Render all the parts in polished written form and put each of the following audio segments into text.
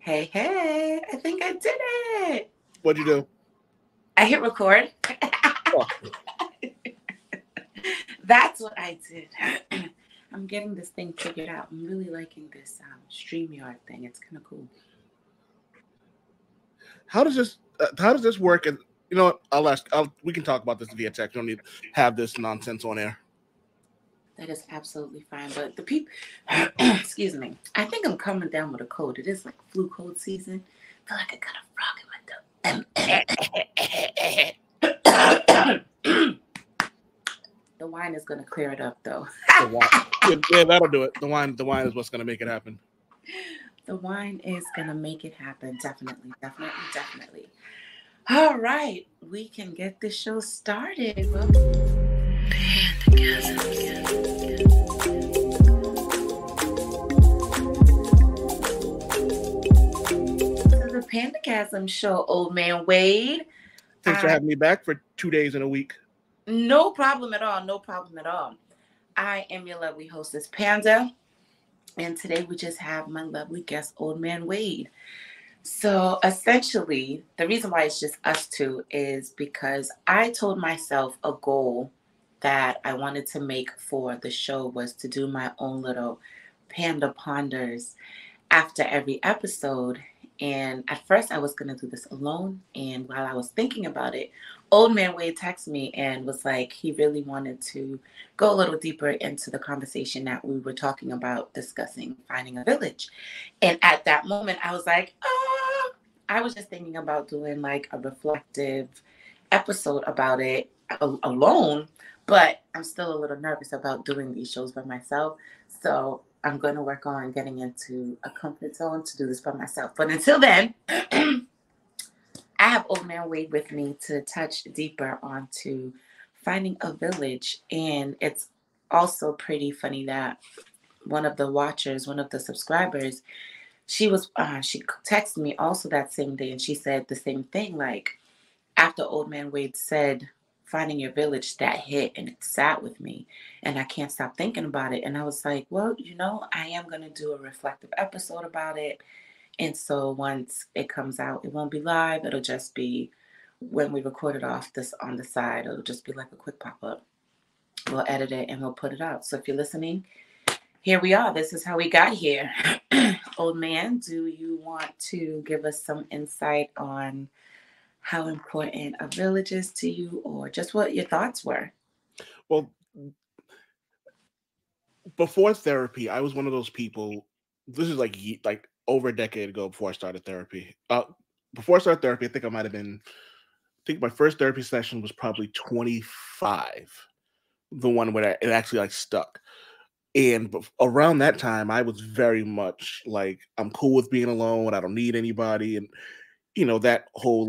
Hey, hey, I think I did it. What'd you do? I hit record. Oh, That's what I did. I'm getting this thing figured out. I'm really liking this StreamYard thing. It's kind of cool. how does this work? And you know what? I'll ask. We can talk about this via text. You don't need to have this nonsense on air. That is absolutely fine. But the people, excuse me, I think I'm coming down with a cold. It is like flu cold season. I feel like I got a frog in my throat. The wine is going to clear it up, though. The wine, yeah, that'll do it. The wine is what's going to make it happen. The wine is going to make it happen. Definitely, definitely, definitely. All right, we can get this show started. To the Pandacasm show, old man Wade. Thanks for having me back for 2 days in a week. No problem at all. No problem at all. I am your lovely hostess, Panda. And today we just have my lovely guest, old man Wade. So essentially, the reason why it's just us two is because I told myself a goal that I wanted to make for the show was to do my own little Panda Ponders after every episode. And at first, I was going to do this alone. And while I was thinking about it, old man Wade texted me and was like, he really wanted to go a little deeper into the conversation that we were talking about discussing finding a village. And at that moment, I was like, oh, I was just thinking about doing like a reflective episode about it alone, but I'm still a little nervous about doing these shows by myself. So I'm going to work on getting into a comfort zone to do this by myself. But until then, I have old man Wade with me to touch deeper onto finding a village. And it's also pretty funny that one of the watchers, one of the subscribers, she texted me also that same day, and she said the same thing. Like after old man Wade said, "Finding your village," that hit and it sat with me, and I can't stop thinking about it. And I was like, well, I am gonna do a reflective episode about it. And so once it comes out, it won't be live. It'll just be when we record it off this on the side. It'll just be like a quick pop up. We'll edit it and we'll put it out. So if you're listening, here we are. This is how we got here. Old man, do you want to give us some insight on how important a village is to you, or just what your thoughts were? Well, before therapy, I was one of those people. This is like over a decade ago before I started therapy. Before I started therapy, I think I might have been. I think my first therapy session was probably 25. The one where it actually like stuck. And around that time, I was very much like, I'm cool with being alone. I don't need anybody. And, that whole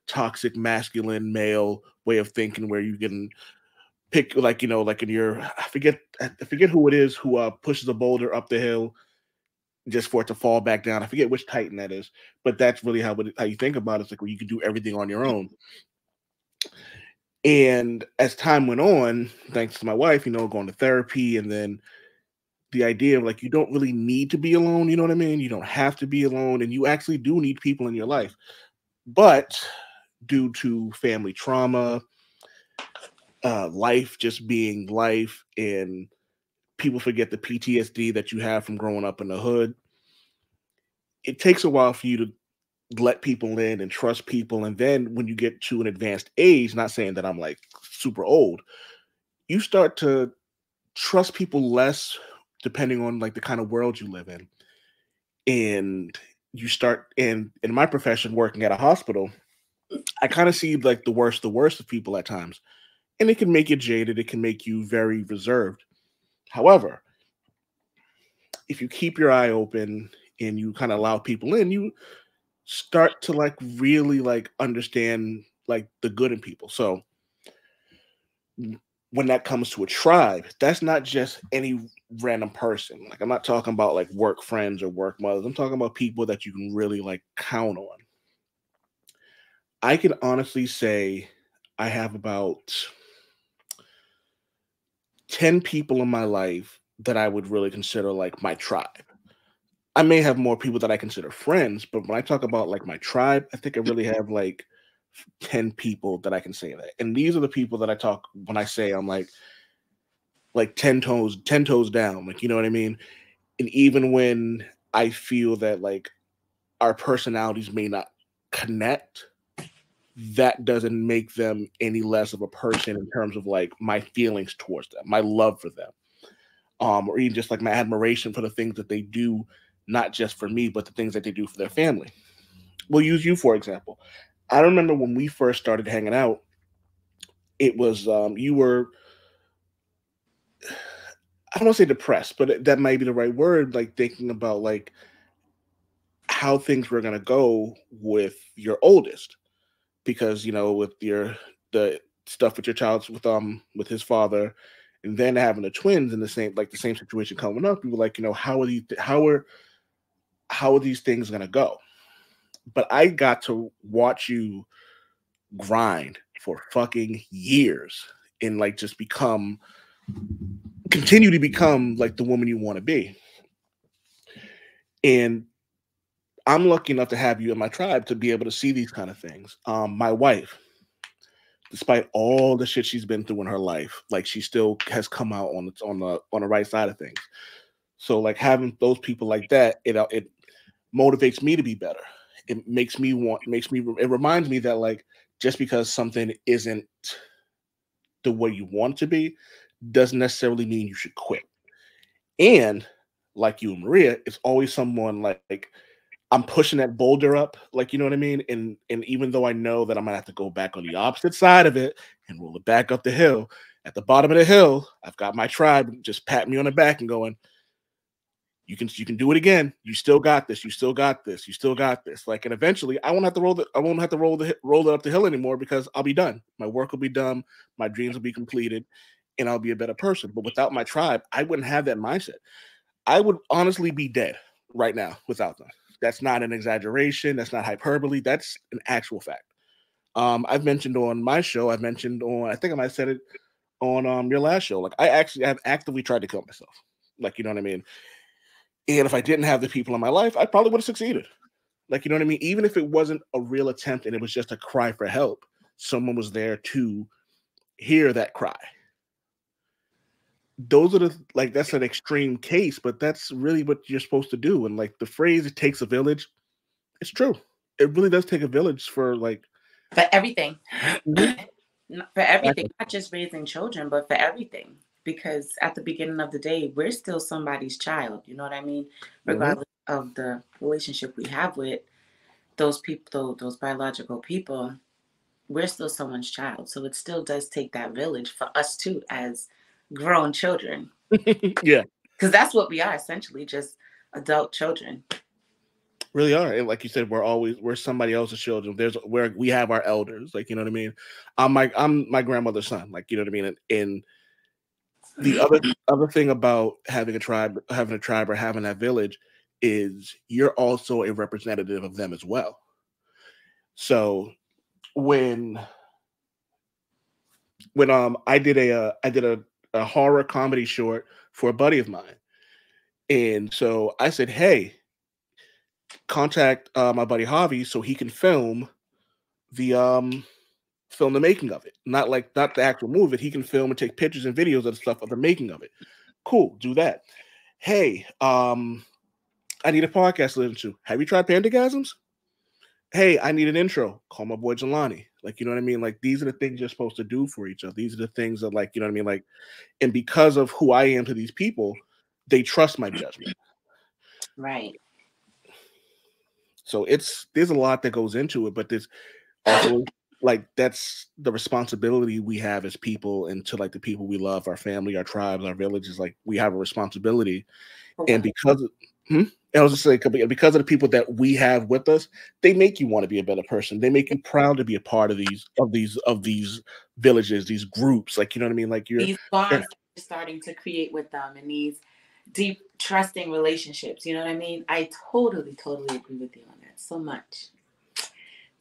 toxic masculine male way of thinking where you can pick like in your, I forget who it is who pushes a boulder up the hill just for it to fall back down. I forget which Titan that is, but that's really how you think about it. It's like where you can do everything on your own. And as time went on, thanks to my wife, going to therapy, and then the idea of like you don't really need to be alone, you know what I mean? You don't have to be alone, and you actually do need people in your life. But due to family trauma, life just being life, and people forget the PTSD that you have from growing up in the hood, it takes a while for you to let people in and trust people. And then when you get to an advanced age, not saying that I'm like super old, you start to trust people less depending on like the kind of world you live in. And you start in my profession working at a hospital, I kind of see like the worst of people at times. And it can make you jaded, it can make you very reserved. However, if you keep your eye open and you kind of allow people in, you start to like really like understand like the good in people. So when that comes to a tribe, that's not just any random person. Like I'm not talking about like work friends or work mothers. I'm talking about people that you can really like count on. I can honestly say I have about 10 people in my life that I would really consider like my tribe. I may have more people that I consider friends, but when I talk about like my tribe, I think I really have like 10 people that I can say that. And these are the people that I talk when I say I'm like 10 toes down, like you know what I mean? And even when I feel that like our personalities may not connect, that doesn't make them any less of a person in terms of like my feelings towards them, my love for them, or even just like my admiration for the things that they do, not just for me, but the things that they do for their family. We'll use you for example. I remember when we first started hanging out, it was you were, I don't want to say depressed, but that might be the right word, like thinking about like how things were gonna go with your oldest, because you know with your the stuff with your child's with his father, and then having the twins in the same situation coming up, you were like, you know, how are these things gonna go? But I got to watch you grind for fucking years and like just continue to become like the woman you want to be. And I'm lucky enough to have you in my tribe to be able to see these kind of things. My wife, despite all the shit she's been through in her life, like she still has come out on the right side of things. So like having those people like that, it motivates me to be better. It it reminds me that like just because something isn't the way you want it to be doesn't necessarily mean you should quit. And like you and Maria, it's always someone like I'm pushing that boulder up, like you know what I mean. And even though I know that I'm gonna have to go back on the opposite side of it and roll it back up the hill, at the bottom of the hill, I've got my tribe just patting me on the back and going, you can do it again. You still got this. You still got this. You still got this. Like, and eventually, I won't have to roll it up the hill anymore because I'll be done. My work will be done. My dreams will be completed, and I'll be a better person. But without my tribe, I wouldn't have that mindset. I would honestly be dead right now without them. That's not an exaggeration. That's not hyperbole. That's an actual fact. I've mentioned on my show. I've mentioned on. I think I might have said it on your last show. Like I actually have actively tried to kill myself. Like you know what I mean. And if I didn't have the people in my life, I probably would have succeeded. Like you know what I mean. Even if it wasn't a real attempt and it was just a cry for help, someone was there to hear that cry. Those are the like that's an extreme case, but that's really what you're supposed to do. And like the phrase "it takes a village," it's true. It really does take a village for like For everything. mhm, For everything, exactly. not just raising children, but for everything. Because at the beginning of the day, we're still somebody's child. You know what I mean? Mhm. Regardless of the relationship we have with those people, those biological people, we're still someone's child. So it still does take that village for us too, as grown children. Yeah, Because that's what we are, essentially, just adult children. really are. And like you said, we're somebody else's children. There's where we have our elders. Like you know what I mean. I'm my grandmother's son. Like you know what I mean. And the other thing about having a tribe, or having that village, is you're also a representative of them as well. So when I did a horror comedy short for a buddy of mine, and so I said, hey, contact my buddy Javi so he can the film the making of it. Not the actual movie. He can film and take pictures and videos of the stuff of the making of it. Cool, do that. Hey, I need a podcast to listen to. Have you tried Pandagasms? Hey, I need an intro. Call my boy Jelani. Like, you know what I mean? Like, these are the things you're supposed to do for each other. These are the things that, like, you know what I mean? Like, and because of who I am to these people, they trust my judgment. Right. So there's a lot that goes into it, but there's also like that's the responsibility we have as people and to like the people we love, our family, our tribes, our villages. Like we have a responsibility, For and what? because hmm? And I was just like because of the people that we have with us, they make you want to be a better person. They make you proud to be a part of these villages, these groups. Like you know what I mean? Like These you're bonds that you're starting to create with them and these deep, trusting relationships. You know what I mean? I totally, totally agree with you on that so much.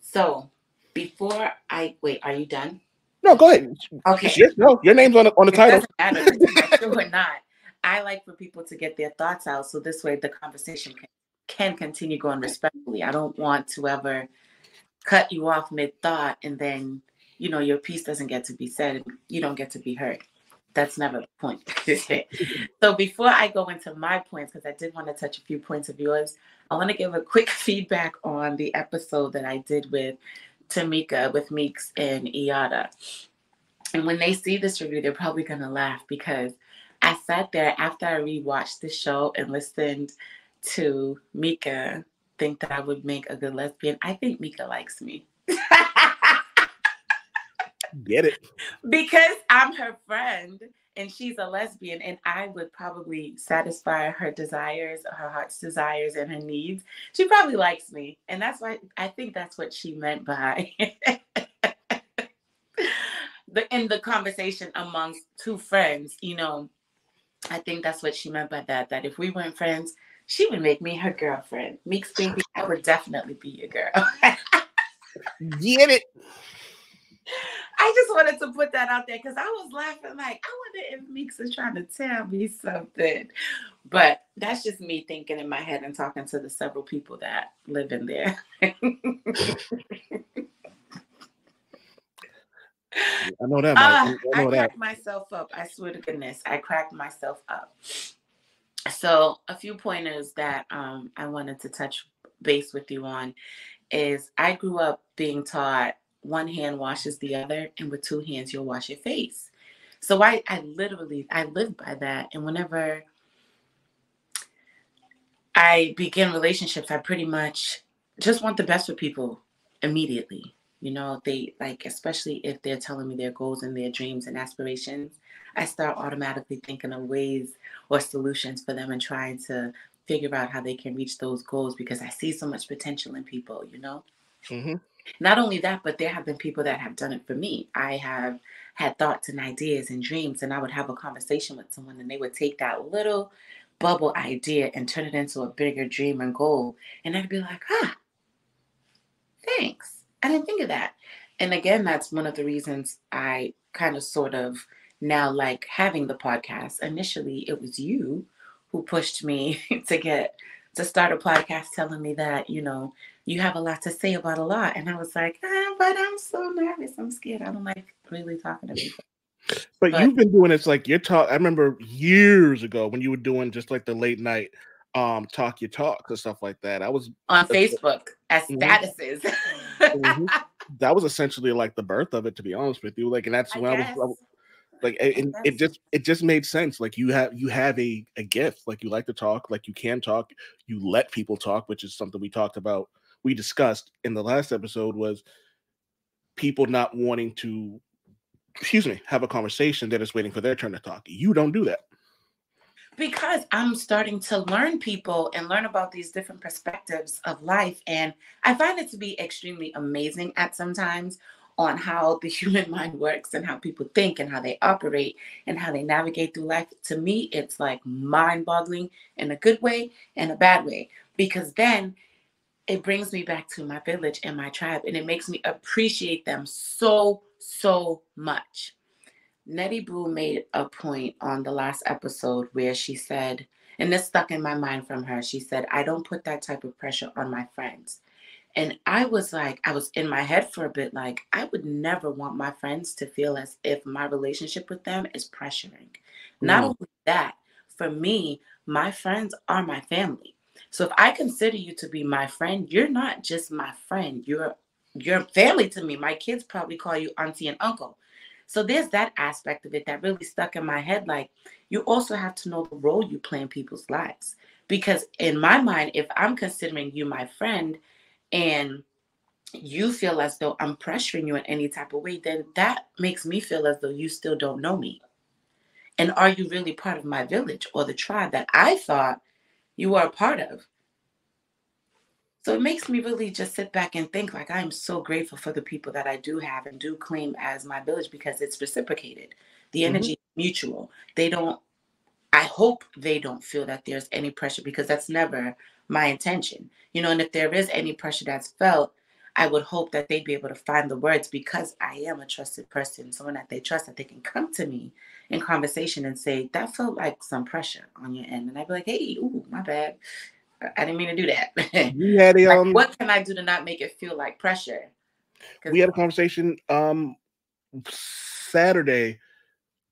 So, before I wait, are you done? no, go ahead. It's Okay. your name's on the It title. doesn't matter if you're true or not. I like for people to get their thoughts out so this way the conversation can can continue going respectfully. I don't want to ever cut you off mid thought and then, your piece doesn't get to be said and you don't get to be heard. That's never the point. So before I go into my points, because I did want to touch a few points of yours, I want to give a quick feedback on the episode that I did with Tamika, with Meeks and Iada. And when they see this review, they're probably going to laugh because I sat there after I rewatched the show and listened to Mika think that I would make a good lesbian. I think Mika likes me. Get it? Because I'm her friend and she's a lesbian and I would probably satisfy her desires, her heart's desires and her needs. She probably likes me. And that's why I think that's what she meant by in the conversation amongst two friends, I think that's what she meant by that if we weren't friends, she would make me her girlfriend. Meeks baby, I would definitely be your girl. Get it? I just wanted to put that out there because I was laughing like, I wonder if Meeks is trying to tell me something. But that's just me thinking in my head and talking to the several people that live in there. I know that. I cracked myself up. I swear to goodness, I cracked myself up. So a few pointers that I wanted to touch base with you on is I grew up being taught one hand washes the other, and with two hands you'll wash your face. So I live by that. And whenever I begin relationships, I pretty much just want the best for people immediately. They like, especially if they're telling me their goals and their dreams and aspirations, I start automatically thinking of ways or solutions for them and trying to figure out how they can reach those goals because I see so much potential in people, Mm-hmm. Not only that, but there have been people that have done it for me. I have had thoughts and ideas and dreams, and I would have a conversation with someone and they would take that little bubble idea and turn it into a bigger dream and goal. And I'd be like, thanks. I didn't think of that. And again, that's one of the reasons I kind of sort of now like having the podcast. Initially, it was you who pushed me to start a podcast telling me that, you have a lot to say about a lot. And I was like, but I'm so nervous. I'm scared. I don't like really talking to people. But you've been doing this like I remember years ago when you were doing just like the late night talk your talk and stuff like that. I was on Facebook as statuses. Mm-hmm. That was essentially like the birth of it, to be honest with you. Like, and that's when I was like, it just made sense. Like you have a gift. Like you like to talk. Like you can talk. You let people talk, which is something we discussed in the last episode, was people not wanting to, have a conversation. They're just waiting for their turn to talk. You don't do that. Because I'm starting to learn people and learn about these different perspectives of life. And I find it to be extremely amazing at sometimes on how the human mind works and how people think and how they operate and how they navigate through life. To me, it's like mind-boggling in a good way and a bad way, because then it brings me back to my village and my tribe, and it makes me appreciate them so, so much. Nettie Boo made a point on the last episode where she said, and this stuck in my mind from her, she said, I don't put that type of pressure on my friends. And I was like, I was in my head for a bit, like, I would never want my friends to feel as if my relationship with them is pressuring. Not only that, for me, my friends are my family. So if I consider you to be my friend, you're not just my friend. You're family to me. My kids probably call you auntie and uncle. So there's that aspect of it that really stuck in my head. Like, you also have to know the role you play in people's lives. Because in my mind, if I'm considering you my friend and you feel as though I'm pressuring you in any type of way, then that makes me feel as though you still don't know me. And are you really part of my village or the tribe that I thought you were a part of? So it makes me really just sit back and think, like, I'm so grateful for the people that I do have and do claim as my village, because it's reciprocated. The energy is mutual. I hope they don't feel that there's any pressure, because that's never my intention. And if there is any pressure that's felt, I would hope that they'd be able to find the words, because I am a trusted person, someone that they trust, that they can come to me in conversation and say, that felt like some pressure on your end. And I'd be like, hey, ooh, my bad. I didn't mean to do that. We had a Like, what can I do to not make it feel like pressure? Because conversation Saturday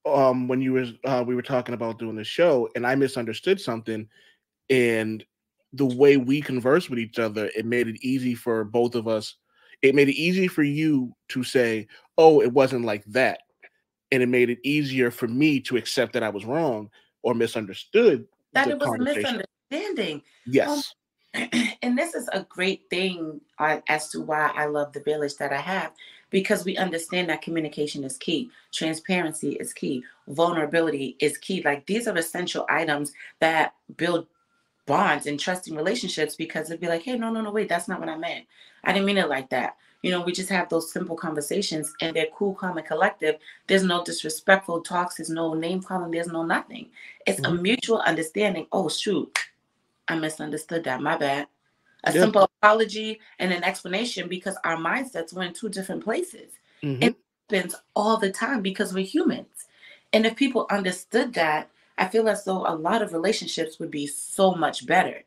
when you was we were talking about doing the show, and I misunderstood something, and the way we converse with each other, it made it easy for both of us. It made it easy for you to say, "Oh, it wasn't like that," and it made it easier for me to accept that I was wrong or misunderstood that the it was a conversation. misunderstanding. Oh, Yes. and this is a great thing as to why I love the village that I have, because we understand that communication is key, transparency is key, vulnerability is key. Like, these are essential items that build bonds and trusting relationships, because it'd be like, hey, no, no, no, wait, that's not what I meant. I didn't mean it like that. We just have those simple conversations, and they're cool, calm, and collective. There's no disrespectful talks, there's no name calling, there's no nothing. It's a Mhm. mutual understanding. Oh, shoot, I misunderstood that. My bad. A Yeah. simple apology and an explanation, because our mindsets were in two different places. Hmm. It happens all the time because we're humans. And if people understood that, I feel as though a lot of relationships would be so much better.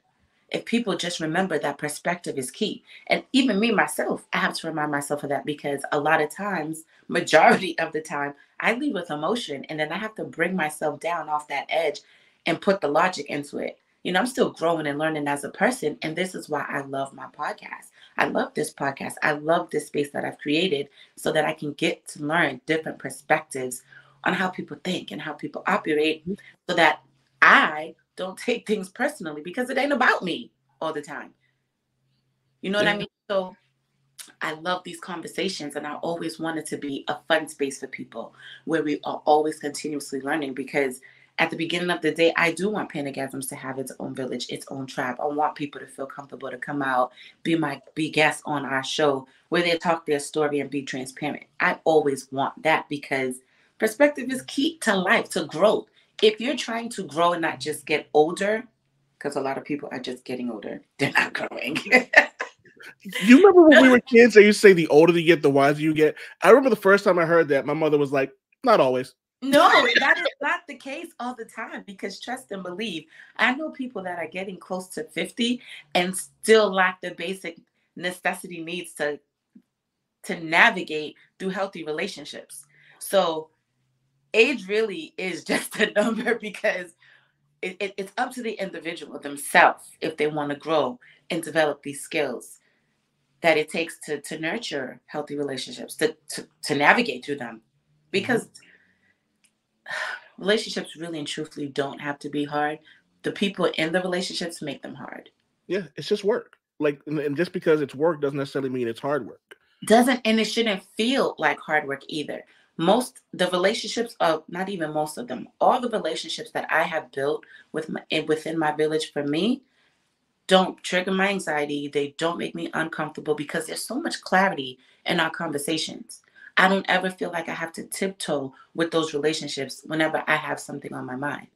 If people just remember that perspective is key. And even me myself, I have to remind myself of that, because a lot of times, majority of the time, I lead with emotion, and then I have to bring myself down off that edge and put the logic into it. I'm still growing and learning as a person. And this is why I love my podcast. I love this podcast. I love this space that I've created, so that I can get to learn different perspectives on how people think and how people operate, so that I don't take things personally, because it ain't about me all the time. You know what I Yeah. mean? So I love these conversations, and I always want it to be a fun space for people, where we are always continuously learning. Because at the beginning of the day, I do want Panagasms to have its own village, its own tribe. I want people to feel comfortable to come out, be guests on our show, where they talk their story and be transparent. I always want that, because perspective is key to life, to growth. If you're trying to grow and not just get older, because a lot of people are just getting older, they're not growing. You remember when we were kids, they used to say the older you get, the wiser you get? I remember the first time I heard that, my mother was like, not always. No, that is not the case all the time, because trust and believe. I know people that are getting close to 50 and still lack the basic necessity needs to navigate through healthy relationships. So age really is just a number, because it's up to the individual themselves if they want to grow and develop these skills that it takes to nurture healthy relationships, to navigate through them. Mhm. Because relationships really and truthfully don't have to be hard. The people in the relationships make them hard. Yeah, it's just work. Like, and just because it's work doesn't necessarily mean it's hard work. Doesn't, and it shouldn't feel like hard work either. Most the relationships of Not even most of them, all the relationships that I have built within my village, for me, don't trigger my anxiety. They don't make me uncomfortable, because there's so much clarity in our conversations. I don't ever feel like I have to tiptoe with those relationships whenever I have something on my mind.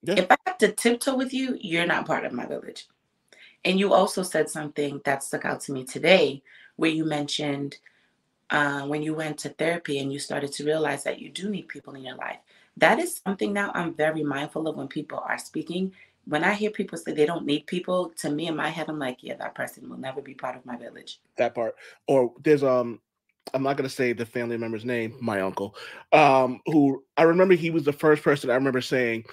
Yeah. If I have to tiptoe with you, you're not part of my village. And you also said something that stuck out to me today, where you mentioned when you went to therapy and you started to realize that you do need people in your life. That is something now I'm very mindful of when people are speaking. When I hear people say they don't need people, to me in my head, I'm like, yeah, that person will never be part of my village. That part. Or there's I'm not gonna say the family member's name, my uncle, who I remember he was the first person I remember saying,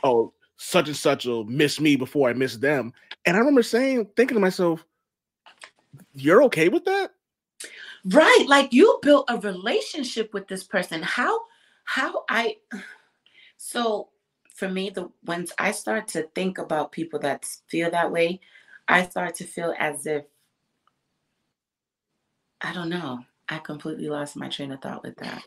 "Oh, such and such will miss me before I miss them." And I remember thinking to myself, "You're okay with that?" Right. Like, you built a relationship with this person. How I So for me, the once I start to think about people that feel that way, I start to feel as if, I don't know. I completely lost my train of thought with that.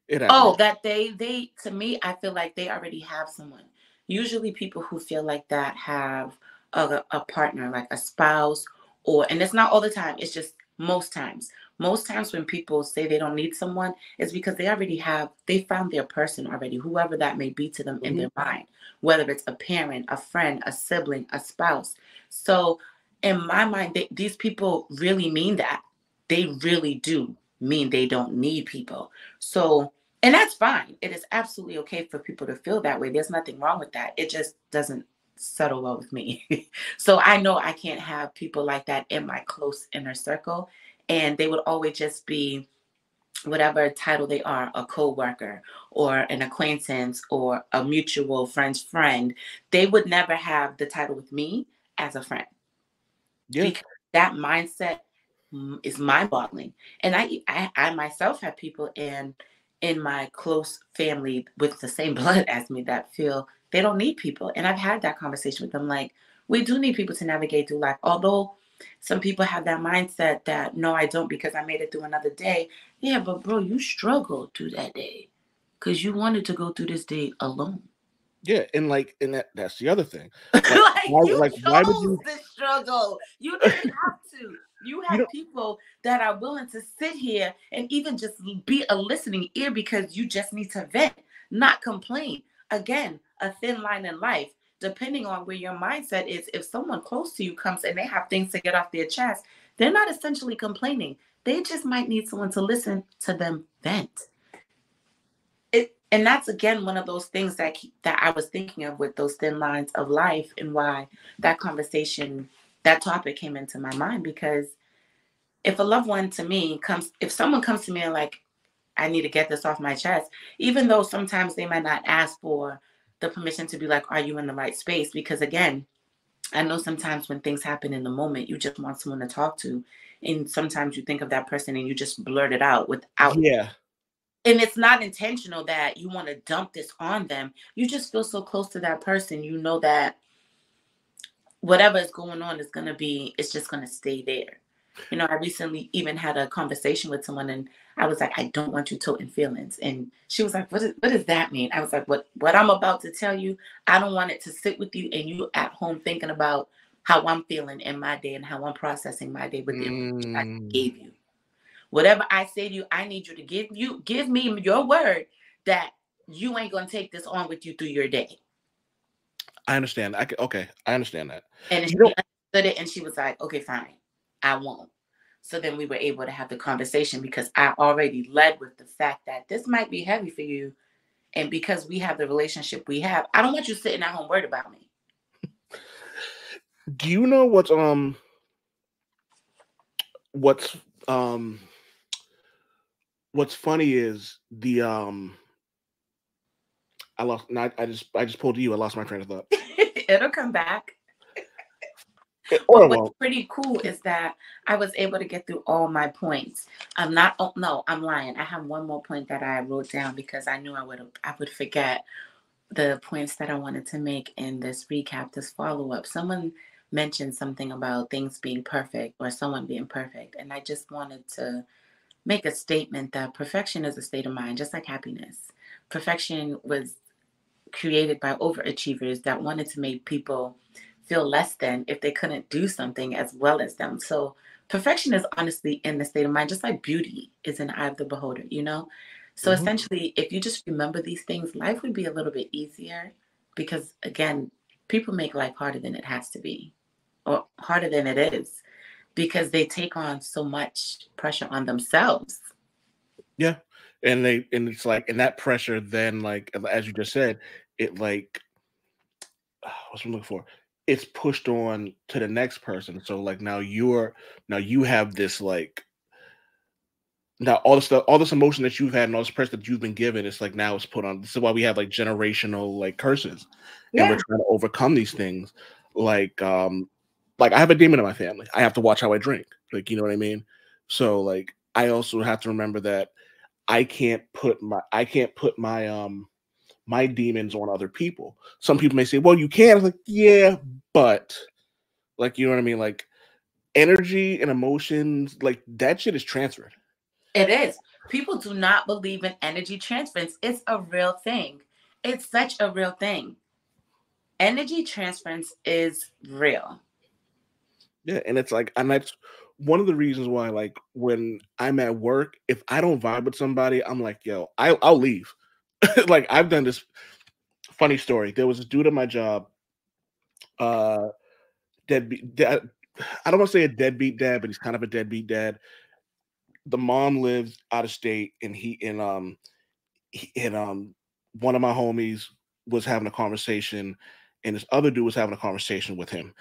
It Oh, happens. that they to me, I feel like they already have someone. Usually people who feel like that have a partner, like a spouse, and it's not all the time, it's just most times. Most times when people say they don't need someone, it's because they found their person already, whoever that may be to them in Hmm. their mind, whether it's a parent, a friend, a sibling, a spouse. So in my mind, these people really mean that. They really do mean they don't need people. So, and that's fine. It is absolutely okay for people to feel that way. There's nothing wrong with that. It just doesn't settle well with me. So I know I can't have people like that in my close inner circle. And they would always just be whatever title they are, a co-worker or an acquaintance or a mutual friend's friend. They would never have the title with me as a friend, Yeah. because that mindset is mind-boggling. And I myself have people in my close family with the same blood as me that feel they don't need people. And I've had that conversation with them, like, we do need people to navigate through life. Although some people have that mindset that, no, I don't, because I made it through another day. Yeah, but bro, you struggled through that day because you wanted to go through this day alone. Yeah, and like, and that's the other thing. Like, you Why would chose you? this struggle. You didn't have to. You You have know, people that are willing to sit here and even just be a listening ear because you just need to vent, not complain. Again, a thin line in life. Depending on where your mindset is, if someone close to you comes and they have things to get off their chest, they're not essentially complaining. They just might need someone to listen to them vent. And that's again one of those things that I was thinking of with those thin lines of life, and why that conversation, that topic came into my mind. Because if a loved one to me comes, if someone comes to me and like, I need to get this off my chest, even though sometimes they might not ask for the permission to be like, are you in the right space? Because again, I know sometimes when things happen in the moment, you just want someone to talk to, and sometimes you think of that person and you just blurt it out without, yeah, and it's not intentional that you want to dump this on them. You just feel so close to that person. You know that whatever is going on is going to be, it's just going to stay there. You know, I recently even had a conversation with someone and I was like, I don't want you toting feelings. And she was like, what does that mean? I was like, what I'm about to tell you, I don't want it to sit with you and you at home thinking about how I'm feeling in my day and how I'm processing my day with the information I mm, gave you. Whatever I say to you, I need you to give me your word that you ain't gonna take this on with you through your day. I understand. Okay, I understand that. And You she know, understood it and she was like, okay, fine, I won't. So then we were able to have the conversation because I already led with the fact that this might be heavy for you. And because we have the relationship we have, I don't want you sitting at home worried about me. do you know what's um what's funny is I lost. No, I just pulled you. I lost my train of thought. It'll come back. Or But it what's won't. pretty cool is that I was able to get through all my points. I'm not. Oh, no, I'm lying. I have one more point that I wrote down because I knew I would forget the points that I wanted to make in this recap, this follow up. Someone mentioned something about things being perfect or someone being perfect, and I just wanted to make a statement that perfection is a state of mind, just like happiness. Perfection was created by overachievers that wanted to make people feel less than if they couldn't do something as well as them. So perfection is honestly in the state of mind, just like beauty is in the eye of the beholder, you know? So Mhm. essentially, if you just remember these things, life would be a little bit easier because, again, people make life harder than it has to be or harder than it is because they take on so much pressure on themselves. Yeah, and it's like, and that pressure then, like, as you just said, it like, what's I'm looking for? It's pushed on to the next person. So like now you have this like, now all the stuff, all this emotion that you've had and all this pressure that you've been given, it's like now it's put on. This is why we have like generational like curses, and we're Yeah, trying to overcome these things. Like like I have a demon in my family. I have to watch how I drink. Like, you know what I mean? So like I also have to remember that I can't put my demons on other people. Some people may say, well, you can. I was like, yeah, but like, you know what I mean? Like energy and emotions, like that shit is transferred. it is. People do not believe in energy transference. It's a real thing. It's such a real thing. Energy transference is real. Yeah, and it's like, and that's one of the reasons why, like, when I'm at work, if I don't vibe with somebody, I'm like, yo, I'll leave. Like, I've done this funny story. There was a dude at my job, uh, deadbeat dad. I don't want to say a deadbeat dad, but he's kind of a deadbeat dad. The mom lives out of state, and one of my homies was having a conversation, and this other dude was having a conversation with him,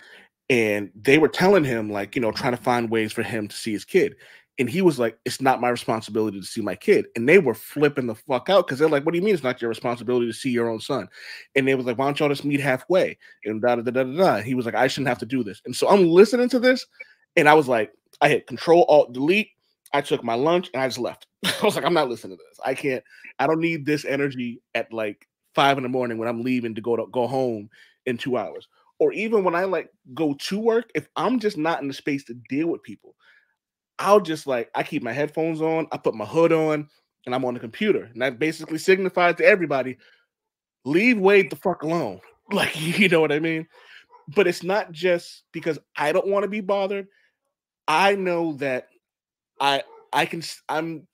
and they were telling him, like, trying to find ways for him to see his kid. And he was like, it's not my responsibility to see my kid. And they were flipping the fuck out because they're like, what do you mean it's not your responsibility to see your own son? And they was like, why don't y'all just meet halfway? And da da da da da da. He was like, I shouldn't have to do this. And so I'm listening to this, and I was like, I hit Control Alt Delete. I took my lunch and I just left. I was like, I'm not listening to this. I don't need this energy at like 5 a.m. when I'm leaving to go home in 2 hours. Or even when I like go to work, if I'm just not in the space to deal with people, I'll just like, I keep my headphones on, I put my hood on, and I'm on the computer. And that basically signifies to everybody, leave Wade the fuck alone. Like, you know what I mean? But it's not just because I don't want to be bothered. I know that I can, I'm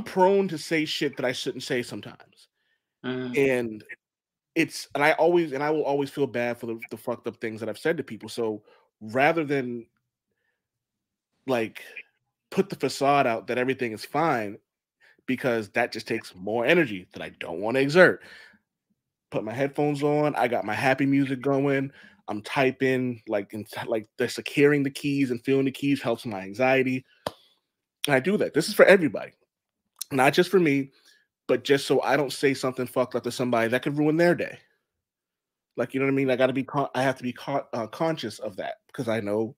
prone to say shit that I shouldn't say sometimes. And I will always feel bad for the fucked up things that I've said to people. So rather than like put the facade out that everything is fine, because that just takes more energy that I don't want to exert, put my headphones on, I got my happy music going, I'm typing, like the securing the keys and feeling the keys helps my anxiety. And I do that. This is for everybody, not just for me, but just so I don't say something fucked up to somebody that could ruin their day. Like, you know what I mean? I have to be conscious of that because I know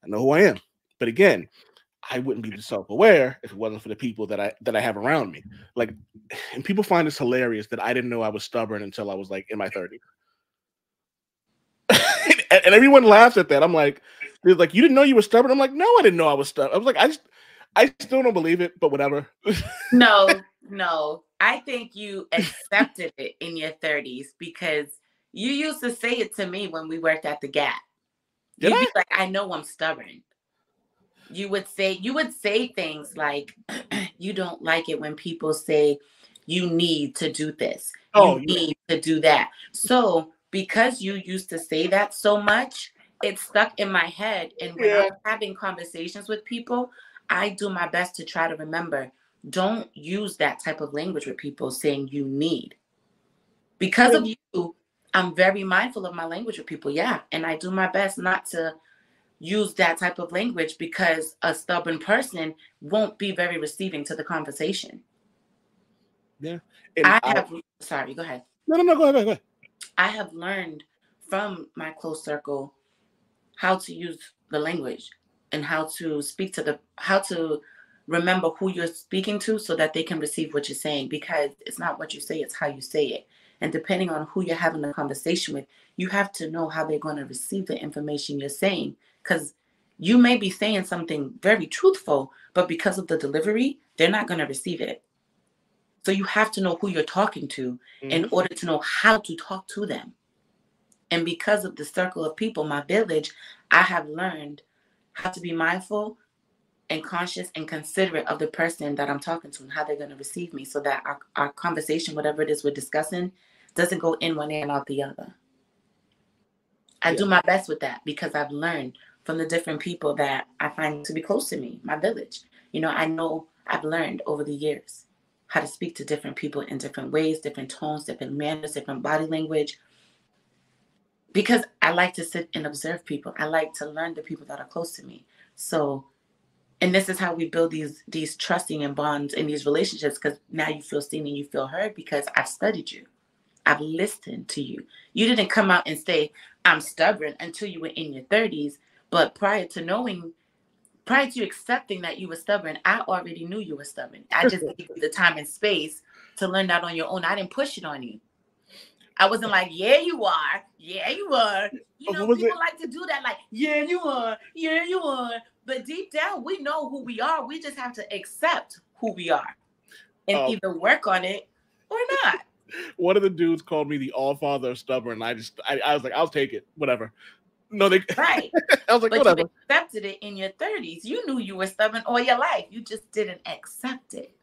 who I am. But again, I wouldn't be self-aware if it wasn't for the people that I have around me. Like, and people find this hilarious that I didn't know I was stubborn until I was like in my 30s. and everyone laughs at that. I'm like, they're like, you didn't know you were stubborn? I'm like, no, I didn't know I was stubborn. I was like, I still don't believe it, but whatever. No. I think you accepted it in your 30s because you used to say it to me when we worked at the Gap. You'd be like, I know I'm stubborn. You would say things like, you don't like it when people say you need to do this. You need to do that. So because you used to say that so much, it stuck in my head. And when I'm having conversations with people, I do my best to try to remember, don't use that type of language with people saying you need. Because of you, I'm very mindful of my language with people. Yeah. And I do my best not to use that type of language because a stubborn person won't be very receiving to the conversation. Yeah. Sorry, go ahead. No, go ahead. I have learned from my close circle how to use the language and how to remember who you're speaking to so that they can receive what you're saying, because it's not what you say, it's how you say it. And depending on who you're having a conversation with, you have to know how they're going to receive the information you're saying, because you may be saying something very truthful, but because of the delivery, they're not going to receive it. So you have to know who you're talking to in order to know how to talk to them. And because of the circle of people, my village, I have learned how to be mindful and conscious and considerate of the person that I'm talking to and how they're going to receive me, so that our conversation, whatever it is we're discussing, doesn't go in one ear and out the other. I do my best with that because I've learned from the different people that I find to be close to me, my village. I know I've learned over the years how to speak to different people in different ways, different tones, different manners, different body language, because I like to sit and observe people. I like to learn the people that are close to me. So, and this is how we build these trusting and bonds in these relationships, because now you feel seen and you feel heard because I've studied you. I've listened to you. You didn't come out and say, I'm stubborn until you were in your 30s. But prior to you accepting that you were stubborn, I already knew you were stubborn. I just gave you the time and space to learn that on your own. I didn't push it on you. I wasn't like, yeah, you are. Yeah, you are. People like to do that, like, yeah, you are. Yeah, you are. But deep down, we know who we are. We just have to accept who we are and either work on it or not. One of the dudes called me the all-father of stubborn. I was like, I'll take it. Whatever. No, right. I was like, but whatever. You accepted it in your 30s. You knew you were stubborn all your life. You just didn't accept it.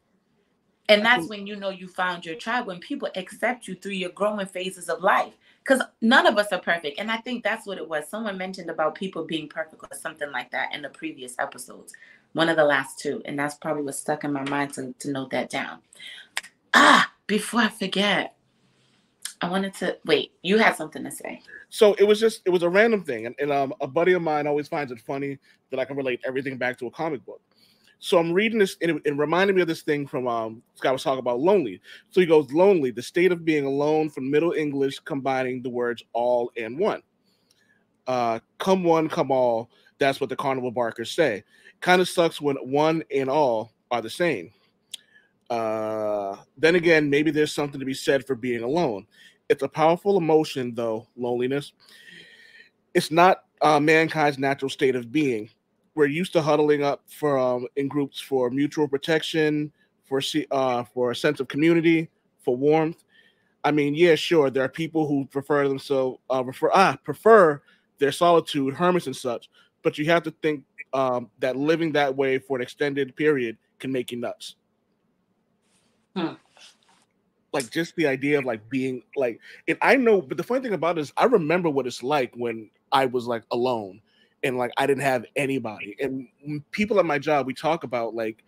And that's when you found your tribe, when people accept you through your growing phases of life. Because none of us are perfect. And I think that's what it was. Someone mentioned about people being perfect or something like that in the previous episodes. One of the last two. And that's probably what stuck in my mind to note that down. Before I forget, I wanted to wait. You had something to say. So it was a random thing, and a buddy of mine always finds it funny that I can relate everything back to a comic book. So I'm reading this, and it reminded me of this thing from this guy was talking about lonely. So he goes, lonely, the state of being alone, from Middle English, combining the words all and one. Come one, come all. That's what the carnival barkers say. Kind of sucks when one and all are the same. Then again, maybe there's something to be said for being alone. It's a powerful emotion, though, loneliness. It's not mankind's natural state of being. We're used to huddling up for in groups for mutual protection, for a sense of community, for warmth. I mean, yeah, sure, there are people who prefer themselves prefer their solitude, hermits and such. But you have to think that living that way for an extended period can make you nuts. Hmm. Like just the idea of like being like, and I know, but the funny thing about it is I remember what it's like when I was like alone and like I didn't have anybody. And people at my job, we talk about like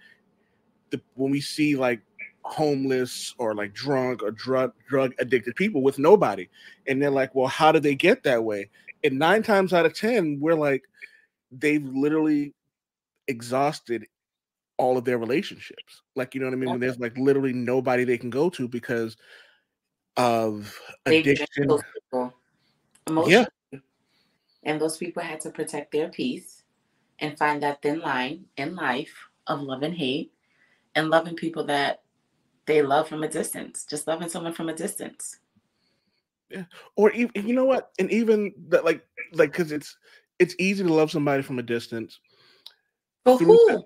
when we see like homeless or like drunk or drug addicted people with nobody, and they're like, well, how did they get that way? And 9 times out of 10, we're like, they've literally exhausted all of their relationships. Like, you know what I mean? When there's like literally nobody they can go to because of They've drained addiction. those people Yeah. emotionally, and those people had to protect their peace and find that thin line in life of love and hate, and loving people that they love from a distance, just loving someone from a distance. Yeah. Or even, you know what? And even that, like, because it's easy to love somebody from a distance For through, who?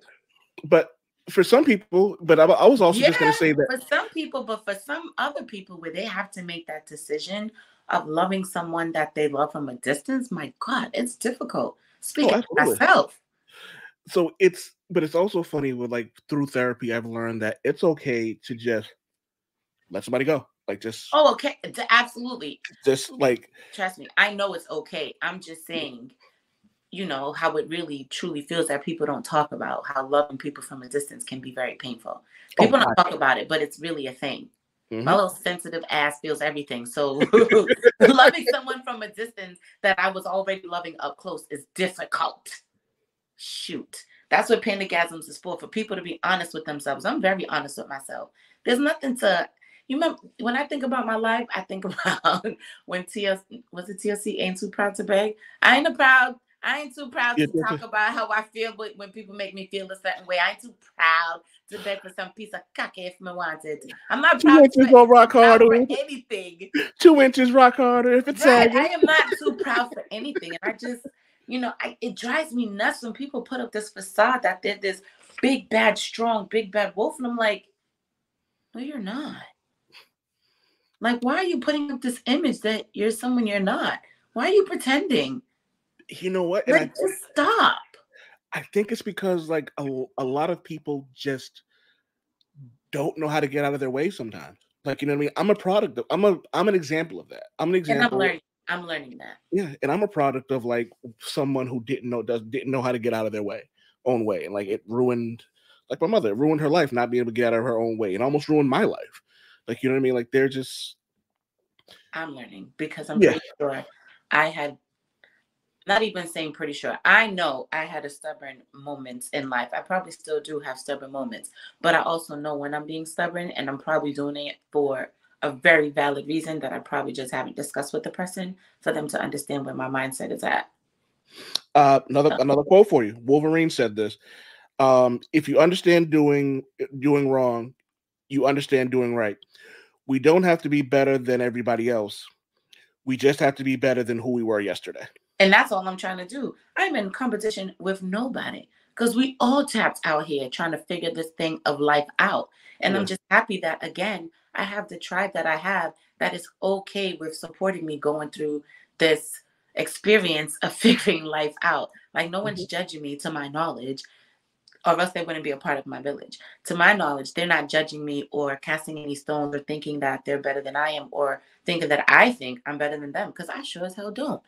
but for some people, but I was also Yeah, just going to say that. for some people, but for some other people, where they have to make that decision of loving someone that they love from a distance, my God, it's difficult. Oh, Speaking of absolutely. myself. So but it's also funny with like through therapy, I've learned that it's okay to just let somebody go. Like Oh, okay. Absolutely. just like, Trust me. I know it's okay. I'm just saying, how it really truly feels that people don't talk about how loving people from a distance can be very painful. oh People don't God. talk about it, but it's really a thing. My Hmm. little sensitive ass feels everything. So loving someone from a distance that I was already loving up close is difficult. Shoot. That's what pandagasms is for people to be honest with themselves. I'm very honest with myself. There's nothing to, you remember, when I think about my life, I think about when TLC ain't too proud to beg. I ain't too proud Yeah, to talk about how I feel when people make me feel a certain way. I ain't too proud to beg for some piece of caca if I wanted. I'm not two inches on too rock proud for harder. anything. 2 inches rock harder if it's Right. I sagging. am not too proud for anything. And I just, it drives me nuts when people put up this facade that they're this big, bad, strong, big, bad wolf. And I'm like, no, you're not. Like, why are you putting up this image that you're someone you're not? Why are you pretending? You know what? And Like, just stop. I think it's because like a lot of people just don't know how to get out of their way sometimes. Like, you know what I mean? I'm an example of that. I'm an And example. I'm learning that. Yeah, and I'm a product of like someone who didn't know how to get out of their own way, and like it ruined, like my mother, it ruined her life not being able to get out of her own way, and almost ruined my life. Like, you know what I mean? Like they're just, I'm learning because I'm yeah. pretty sure I had, not even saying pretty sure, I know I had a stubborn moments in life. I probably still do have stubborn moments, but I also know when I'm being stubborn, and I'm probably doing it for a very valid reason that I probably just haven't discussed with the person for them to understand where my mindset is at. Another quote for you. Wolverine said this: "If you understand doing wrong, you understand doing right. We don't have to be better than everybody else. We just have to be better than who we were yesterday." And that's all I'm trying to do. I'm in competition with nobody because we all tapped out here trying to figure this thing of life out. And I'm Yeah. just happy that, again, I have the tribe that I have that is okay with supporting me going through this experience of figuring life out. Like, no one's Mhm. judging me, to my knowledge, or else they wouldn't be a part of my village. To my knowledge, they're not judging me or casting any stones or thinking that they're better than I am or thinking that I think I'm better than them, because I sure as hell don't.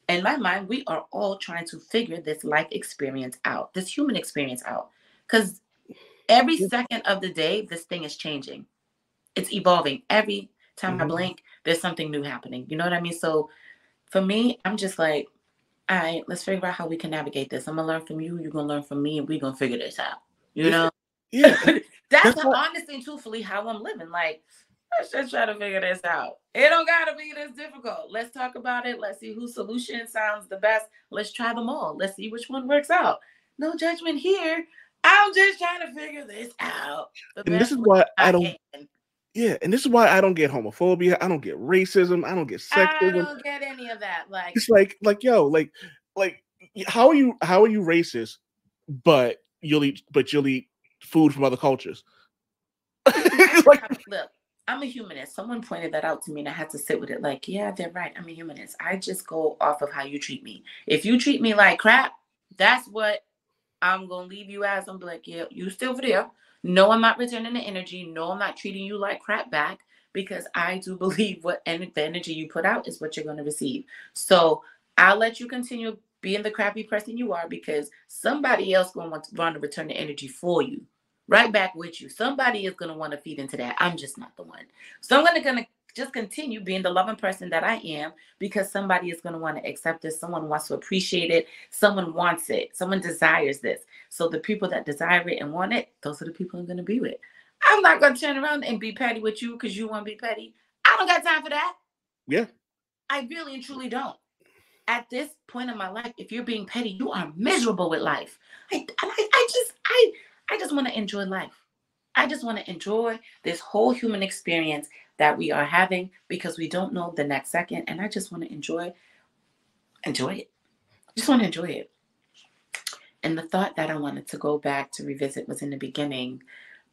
In my mind, we are all trying to figure this life experience out, this human experience out. Because every second of the day, this thing is changing. It's evolving. Every time I Mhm. blink, there's something new happening. You know what I mean? So for me, I'm just like, all right, let's figure out how we can navigate this. I'm gonna learn from you, you're gonna learn from me, and we're gonna figure this out. You Yeah, know? yeah. That's That's what. honestly and truthfully how I'm living. Like, let's just try to figure this out. It don't gotta be this difficult. Let's talk about it. Let's see whose solution sounds the best. Let's try them all. Let's see which one works out. No judgment here. I'm just trying to figure this out the And this best is way why I I don't. can. Yeah, and this is why I don't get homophobia. I don't get racism. I don't get I sexism. don't get any of that. Like, It's yo, like, how are you racist, but you'll eat food from other cultures? Like, look, I'm a humanist. Someone pointed that out to me and I had to sit with it. Like, yeah, they're right. I'm a humanist. I just go off of how you treat me. If you treat me like crap, that's what I'm going to leave you as. I'm like, yeah, you still for there. No, I'm not returning the energy. No, I'm not treating you like crap back because I do believe the energy you put out is what you're going to receive. So I'll let you continue being the crappy person you are because somebody else going to want to return the energy for you right back with you. Somebody is going to want to feed into that. I'm just not the one. So I'm going to just continue being the loving person that I am because somebody is going to want to accept this. Someone wants to appreciate it. Someone wants it. Someone desires this. So the people that desire it and want it, those are the people I'm going to be with. I'm not going to turn around and be petty with you because you want to be petty. I don't got time for that. yeah. I really and truly don't. At this point in my life, if you're being petty, you are miserable with life. I just want to enjoy life. I just want to enjoy this whole human experience that we are having because we don't know the next second. And I just want to enjoy it. Just want to enjoy it. And the thought that I wanted to go back to revisit was in the beginning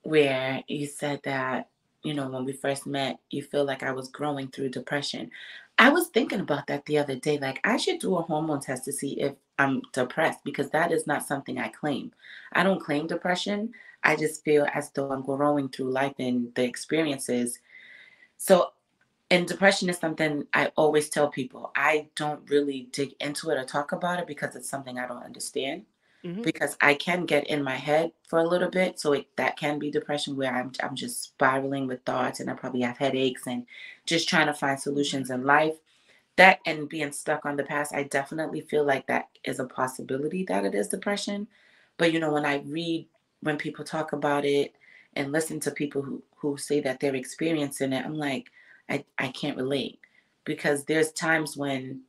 where you said that, when we first met, you feel like I was growing through depression. I was thinking about that the other day. Like, I should do a hormone test to see if I'm depressed because that is not something I claim. I don't claim depression. I just feel as though I'm growing through life and the experiences. So, and depression is something I always tell people. I don't really dig into it or talk about it because it's something I don't understand Hmm. because I can get in my head for a little bit. So that can be depression where I'm just spiraling with thoughts and I probably have headaches and just trying to find solutions in life. That and being stuck on the past, I definitely feel like that is a possibility that it is depression. But when I read when people talk about it and listen to people who say that they're experiencing it, I'm like, I can't relate because there's times when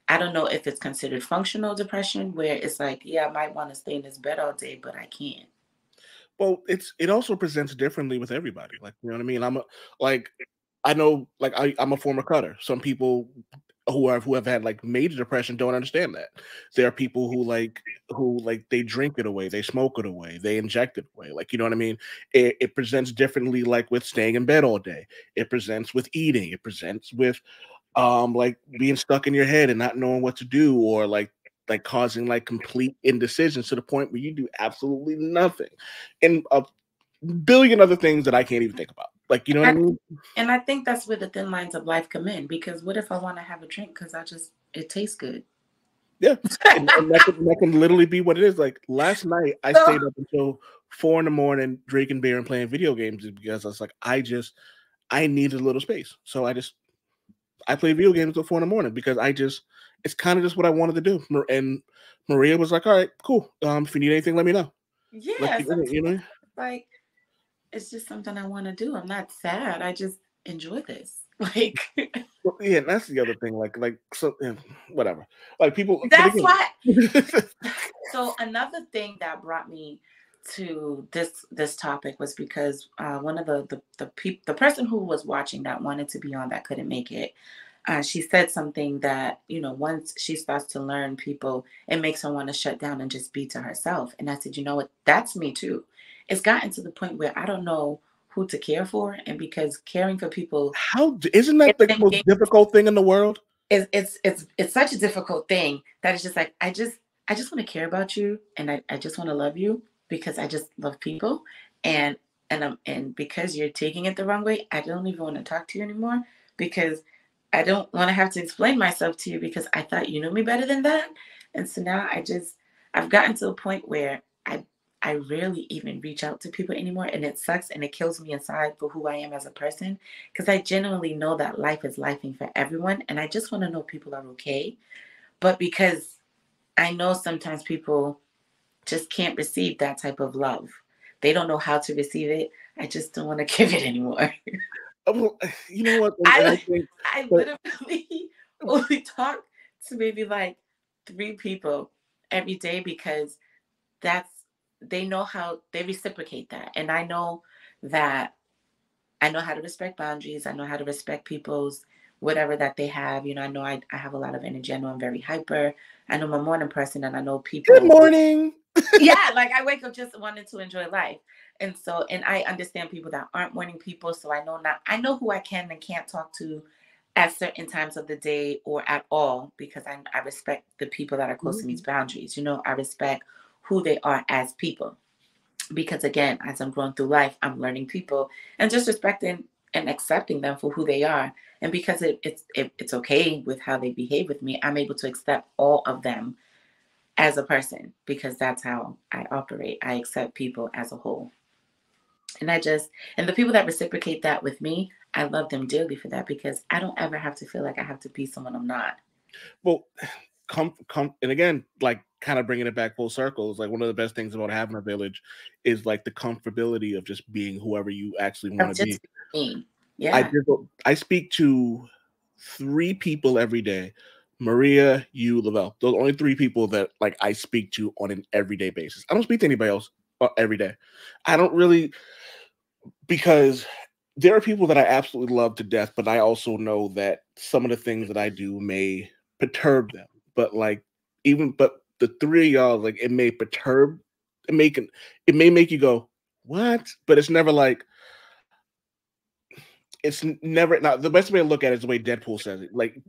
I don't know if it's considered functional depression, where it's like, yeah, I might want to stay in this bed all day, but I can't. Well, it also presents differently with everybody. Like, you know what I mean? Like I know, like, I'm a former cutter. Some people who have had like major depression don't understand that. There are people who they drink it away, they smoke it away, they inject it away. Like, you know what I mean? It presents differently, like with staying in bed all day. It presents with eating. It presents with like being stuck in your head and not knowing what to do, or like causing like complete indecision to the point where you do absolutely nothing, and a billion other things that I can't even think about. Like, you know what I And mean? and I think that's where the thin lines of life come in because what if I want to have a drink because it tastes good? Yeah, and that can literally be what it is. Like last night, I So stayed up until 4 in the morning drinking beer and playing video games because I was like, I needed a little space, so I played video games until 4 in the morning because it's kind of just what I wanted to do. And Maria was like, "All right, cool. If you need anything, let me know." Like, yeah, you sometimes know. like it's just something I want to do. I'm not sad. I just enjoy this. Like Well, yeah, and that's the other thing. So, yeah, whatever. Like people, but that's again, why. So another thing that brought me to this topic was because one of the person who was watching that wanted to be on that couldn't make it. She said something that once she starts to learn people, it makes her want to shut down and just be to herself. And I said, you know what? That's me too. It's gotten to the point where I don't know who to care for, and because caring for people, isn't that it's the most engaging. difficult thing in the world? It's such a difficult thing that it's just like I just want to care about you and I just want to love you because I just love people and and because you're taking it the wrong way, I don't even want to talk to you anymore because I don't want to have to explain myself to you because I thought you knew me better than that. And so now I've gotten to a point where I rarely even reach out to people anymore. And it sucks and it kills me inside for who I am as a person. Because I genuinely know that life is lifing for everyone. And I just want to know people are okay. But because I know sometimes people just can't receive that type of love. They don't know how to receive it. I just don't want to give it anymore. Well, you know what? And I I think I that, literally only talk to maybe like 3 people every day because that's they know how they reciprocate that. And that I know how to respect boundaries. I know how to respect people's whatever that they have. I know I have a lot of energy. I know I'm very hyper. I know I'm a morning person and I know good people. morning. Yeah, like I wake up just wanting to enjoy life. And I understand people that aren't morning people. So I know who I can and can't talk to at certain times of the day or at all because I respect the people that are close to me's boundaries. I respect who they are as people. Because again, as I'm growing through life, I'm learning people and just respecting and accepting them for who they are. And because it's okay with how they behave with me, I'm able to accept all of them as a person because that's how I operate. I accept people as a whole. And and the people that reciprocate that with me, I love them dearly for that because I don't ever have to feel like I have to be someone I'm not. Well, come, and again, like kind of bringing it back full circle is like one of the best things about having a village is like the comfortability of just being whoever you actually want Of to be. just me. Yeah. I speak to 3 people every day. Maria, you, Lavelle. Those are only 3 people that like I speak to on an everyday basis. I don't speak to anybody else every day. I don't really, because there are people that I absolutely love to death, but I also know that some of the things that I do may perturb them. But like but the 3 of y'all, like it may perturb, it may make you go, what? But it's never like never. Now the best way to look at it is the way Deadpool says it. Like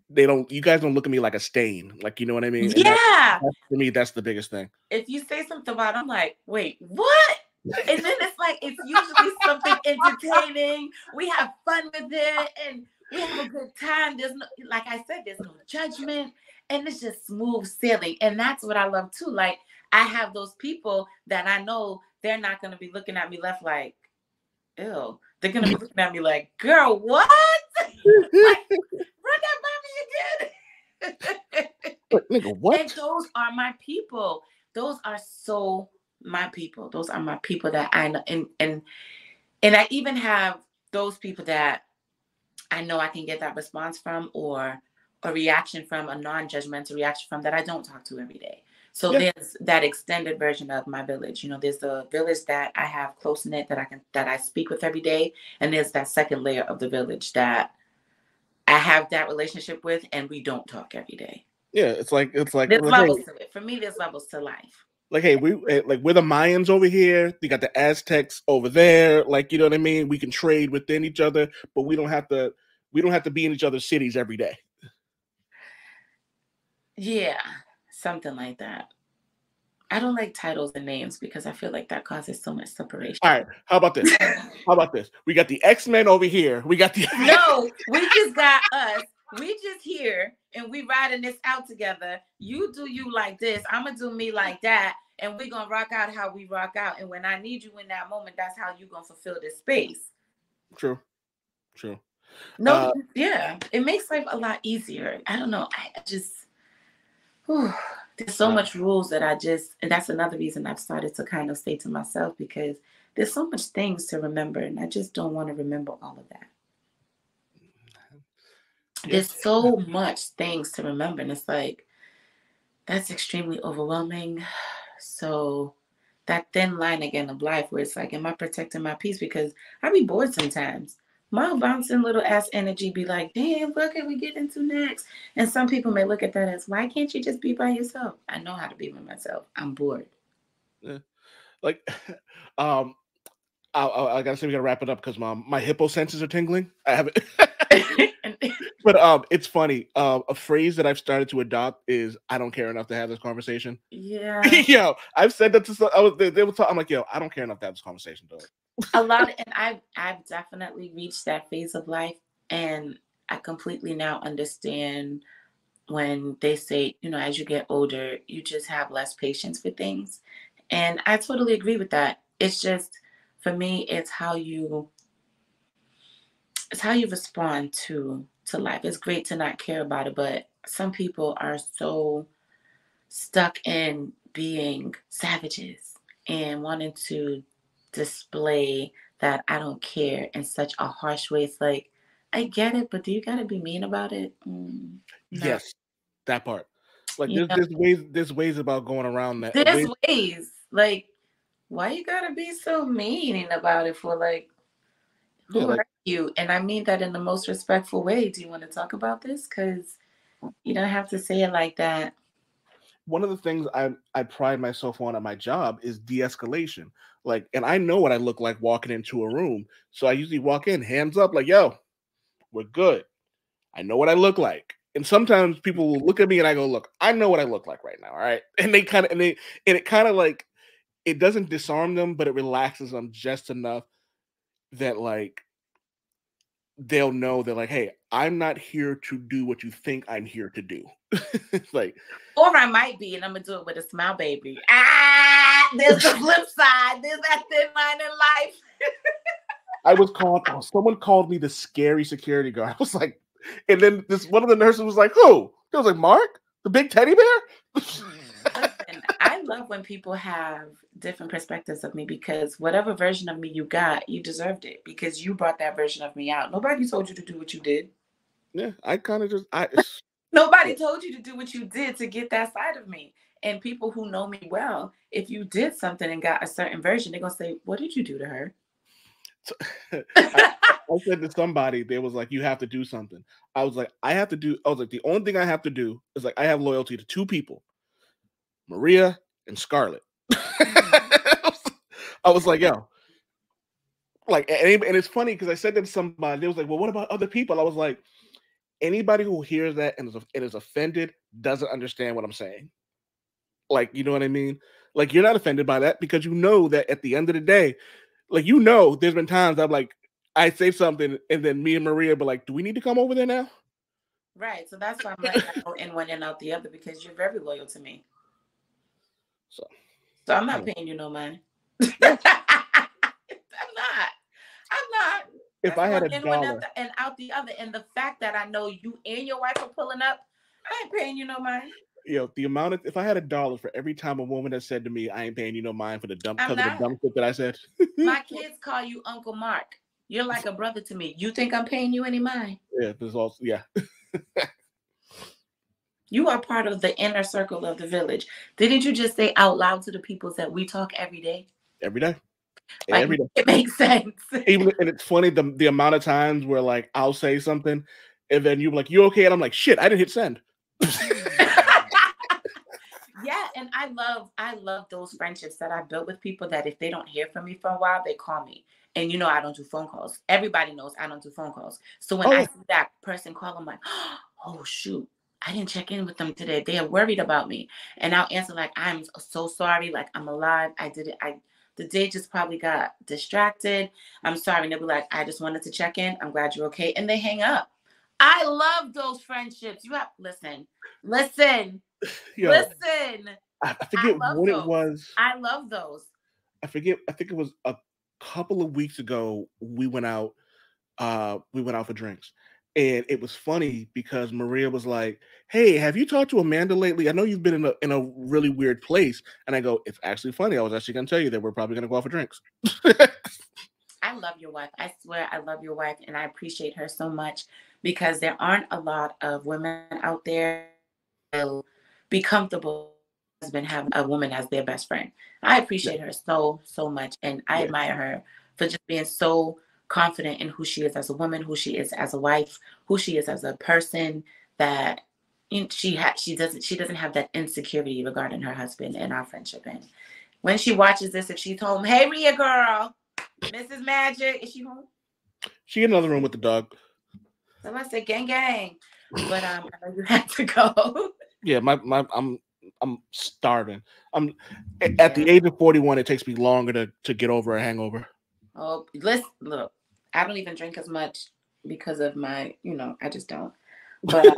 you guys don't look at me like a stain. Like you know what I mean? And Yeah. for me, that's the biggest thing. If you say something about it, I'm like, wait, what? And then it's like it's usually something entertaining. We have fun with it and we have a good time. There's no, like I said, there's no judgment and it's just smooth sailing. And that's what I love too. Like I have those people that I know they're not gonna be looking at me left like, ew. They're gonna be looking at me like, girl, what? Like, run that by me again. Like, nigga, And what? those are my people. Those are so my people. Those are my people that I know. And I even have those people that I know I can get that response from or a reaction from, a non-judgmental reaction from that I don't talk to every day. So Yeah, there's that extended version of my village. There's the village that I have close knit that I speak with every day. And there's that second layer of the village that I have that relationship with and we don't talk every day. yeah. It's like There's hey, levels to it. For me, there's levels to life. we're the Mayans over here. You got the Aztecs over there. Like you know what I mean. We can trade within each other, but we don't have to. We don't have to be in each other's cities every day. Yeah, something like that. I don't like titles and names because I feel like that causes so much separation. All right. How about this? How about this? We got the X-Men over here. We got the No, we just got us. We just here and we riding this out together. You do you like this. I'm gonna do me like that. And we're gonna rock out how we rock out. And when I need you in that moment, that's how you gonna fulfill this space. True. True. No, yeah. It makes life a lot easier. I don't know. I just whew, there's so Uh, much rules that and that's another reason I've started to kind of stay to myself because there's so much things to remember and I just don't want to remember all of that. yeah. There's so much things to remember and it's like that's extremely overwhelming. So that thin line again of life where it's like, am I protecting my peace? Because I be bored sometimes. My bouncing little ass energy be like, damn, what can we get into next? And some people may look at that as, why can't you just be by yourself? I know how to be by myself. I'm bored. Yeah. Like, um, I gotta say we gotta wrap it up because my hippo senses are tingling. I haven't. And, But it's funny. A phrase that I've started to adopt is "I don't care enough to have this conversation." yeah, Yo, I've said that to some. They were talking. I'm like, yo, I don't care enough to have this conversation, dog. a lot. And I've definitely reached that phase of life, and I completely now understand when they say, as you get older, you just have less patience for things. And I totally agree with that. It's just, for me, it's how you respond to life. It's great to not care about it, but some people are so stuck in being savages and wanting to display that I don't care in such a harsh way. It's like, I get it, but do you gotta be mean about it? No. Yes, that part. Like You know, there's ways about going around that there's ways. ways. Like, why you gotta be so mean about it for, like, Yeah, who like are you? And I mean that in the most respectful way. Do you want to talk about this? Because you don't have to say it like that. one of the things I pride myself on at my job is de-escalation. Like, and I know what I look like walking into a room, so I usually walk in, hands up, like, "Yo, we're good." I know what I look like. And sometimes people will look at me and I go, "Look, I know what I look like right now, all right?" And they kind of and it kind of like it doesn't disarm them, but it relaxes them just enough that like they'll know that like, "Hey, I'm not here to do what you think I'm here to do." It's like Or I might be, and I'm gonna do it with a smile, baby. Ah, there's the flip side. There's that thin line in life. I was called. Oh, someone called me the scary security guard. I was like, and then this one of the nurses was like, "Who?" It was like, "Mark, the big teddy bear." Listen, I love when people have different perspectives of me, because whatever version of me you got, you deserved it because you brought that version of me out. Nobody told you to do what you did. Yeah, I kind of just I. Nobody told you to do what you did to get that side of me. And people who know me well, if you did something and got a certain version, they're gonna say, "What did you do to her?" I, I said to somebody, they was like, "You have to do something." I was like, "I have to do." I was like, "The only thing I have to do is like I have loyalty to two people, Maria and Scarlett." I was like, "Yo." Like, and it's funny because I said that to somebody. They was like, "Well, what about other people?" I was like, anybody who hears that and is offended doesn't understand what I'm saying. Like, you know what I mean? Like, you're not offended by that because you know that at the end of the day, like, you know, there's been times I'm like, I say something and then me and Maria be like, "Do we need to come over there now?" Right. So that's why I'm letting that go in one and out the other, because you're very loyal to me. So, So I'm not yeah. paying you no mind. Yeah. I'm not. I'm not. If That's I had going a in one dollar, and out the other. And the fact that I know you and your wife are pulling up, I ain't paying you no mind. the amount of if I had a dollar for every time a woman has said to me, "I ain't paying you no mind for the dump I'm because of the not. dumb shit that I said." My kids call you Uncle Mark. You're like a brother to me. You think I'm paying you any mind? Yeah, there's also You are part of the inner circle of the village. Didn't you just say out loud to the peoples that we talk every day? every day, Like, every day. it makes sense. Even and it's funny the amount of times where like I'll say something and then you're like, "You okay?" And I'm like, "Shit, I didn't hit send." Yeah, and I love those friendships that I built with people that if they don't hear from me for a while, they call me. And you know I don't do phone calls. Everybody knows I don't do phone calls. So when Oh I yeah, see that person call, I'm like, oh shoot, I didn't check in with them today. They are worried about me. And I'll answer like, I'm so sorry, like I'm alive. I did it. I The day just probably got distracted. I'm sorry. And they'll be like, I just wanted to check in. I'm glad you're okay. And they hang up. I love those friendships. You have listen. yo, Listen, I I forget love what it those. was. I love those. I forget. I think it was a couple of weeks ago. We went out for drinks, and it was funny because Maria was like, "Hey, have you talked to Amanda lately? I know you've been in a really weird place." And I go, "It's actually funny. I was actually going to tell you that we're probably going to go out for drinks." I love your wife. I swear I love your wife and I appreciate her so much, because there aren't a lot of women out there will be comfortable with their husband having a woman as their best friend. I Yeah, appreciate her so, so much. And I yeah, admire her for just being so confident in who she is as a woman, who she is as a wife, who she is as a person, that she doesn't have that insecurity regarding her husband and our friendship. And when she watches this, if she's home, hey Rhea girl, Mrs. Magic, is she home? she in another room with the dog. So I said gang gang. But I know you have to go. Yeah, my I'm starving. I'm at Yeah. the age of 41. It takes me longer to get over a hangover. Oh, listen, look, I don't even drink as much because of my, I just don't. But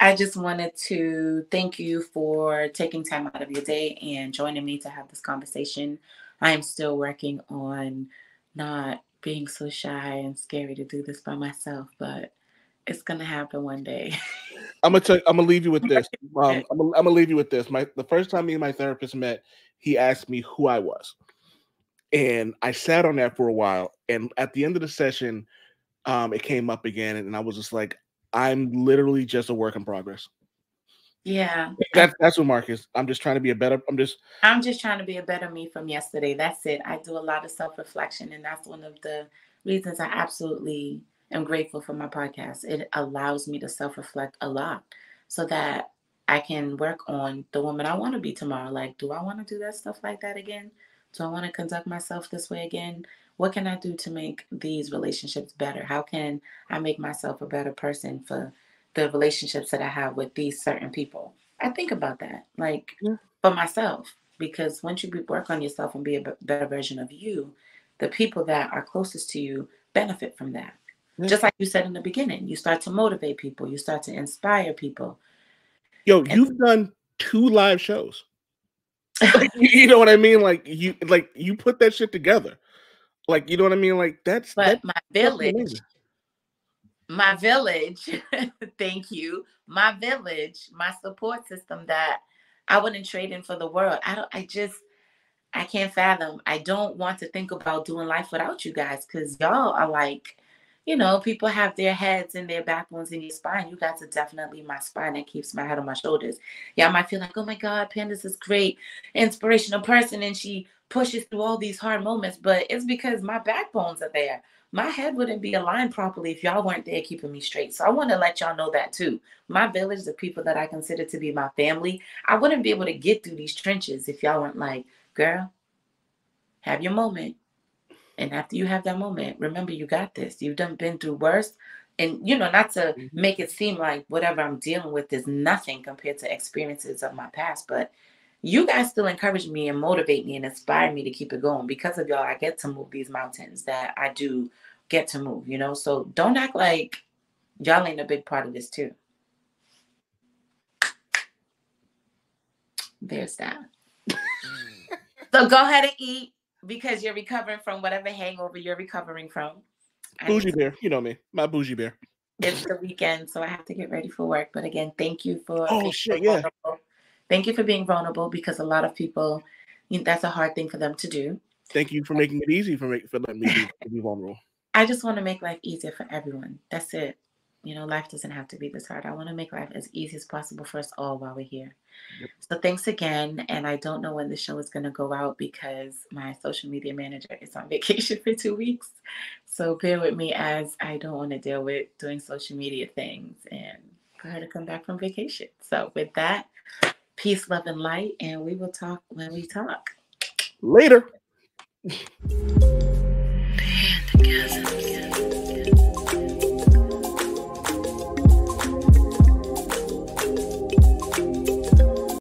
I just wanted to thank you for taking time out of your day and joining me to have this conversation. I am still working on not being so shy and scary to do this by myself, but it's gonna happen one day. I'm gonna leave you with this. I'm gonna leave you with this. The first time me and my therapist met, he asked me who I was, and I sat on that for a while. And at the end of the session, it came up again, and I was just like, I'm literally just a work in progress. Yeah. That's what Mark is. I'm just trying to be a better. I'm just trying to be a better me from yesterday. That's it. I do a lot of self reflection, and that's one of the reasons I absolutely am grateful for my podcast. It allows me to self reflect a lot so that I can work on the woman I want to be tomorrow. Like, do I want to do that stuff like that again? Do I want to conduct myself this way again? What can I do to make these relationships better? How can I make myself a better person for the relationships that I have with these certain people? I think about that. Like, Yeah, for myself, because once you work on yourself and be a better version of you, the people that are closest to you benefit from that. yeah. Just like you said in the beginning, you start to motivate people, you start to inspire people. Yo, And you've done 2 live shows. Like, you know what I mean? Like you put that shit together. Like, you know what I mean? Like that's but fucking amazing. my village, thank you, my village, my support system that I wouldn't trade in for the world. I can't fathom. I don't want to think about doing life without you guys because y'all are like, people have their heads and their backbones in your spine. You guys are definitely my spine that keeps my head on my shoulders. Y'all might feel like, oh my God, Panda's this great, inspirational person and she pushes through all these hard moments, but it's because my backbones are there. My head wouldn't be aligned properly if y'all weren't there keeping me straight. So I want to let y'all know that too. My village, the people that I consider to be my family, I wouldn't be able to get through these trenches if y'all weren't like, girl, have your moment. And after you have that moment, remember you got this. You've done been through worse. And not to Mhm. make it seem like whatever I'm dealing with is nothing compared to experiences of my past, but you guys still encourage me and motivate me and inspire me to keep it going. Because of y'all, I get to move these mountains that I do get to move. So don't act like y'all ain't a big part of this too. There's that. So go ahead and eat because you're recovering from whatever hangover you're recovering from. I need Bougie to, bear, you know me, my bougie bear. it's the weekend, so I have to get ready for work. But again, thank you for Oh being so shit, yeah. vulnerable. Thank you for being vulnerable because a lot of people, that's a hard thing for them to do. Thank you for making it easy for letting me be vulnerable. I just want to make life easier for everyone. That's it. Life doesn't have to be this hard. I want to make life as easy as possible for us all while we're here. Yep. So thanks again. And I don't know when the show is going to go out because my social media manager is on vacation for 2 weeks. So bear with me as I don't want to deal with doing social media things and for her to come back from vacation. So with that, peace, love, and light. And we will talk when we talk. Later.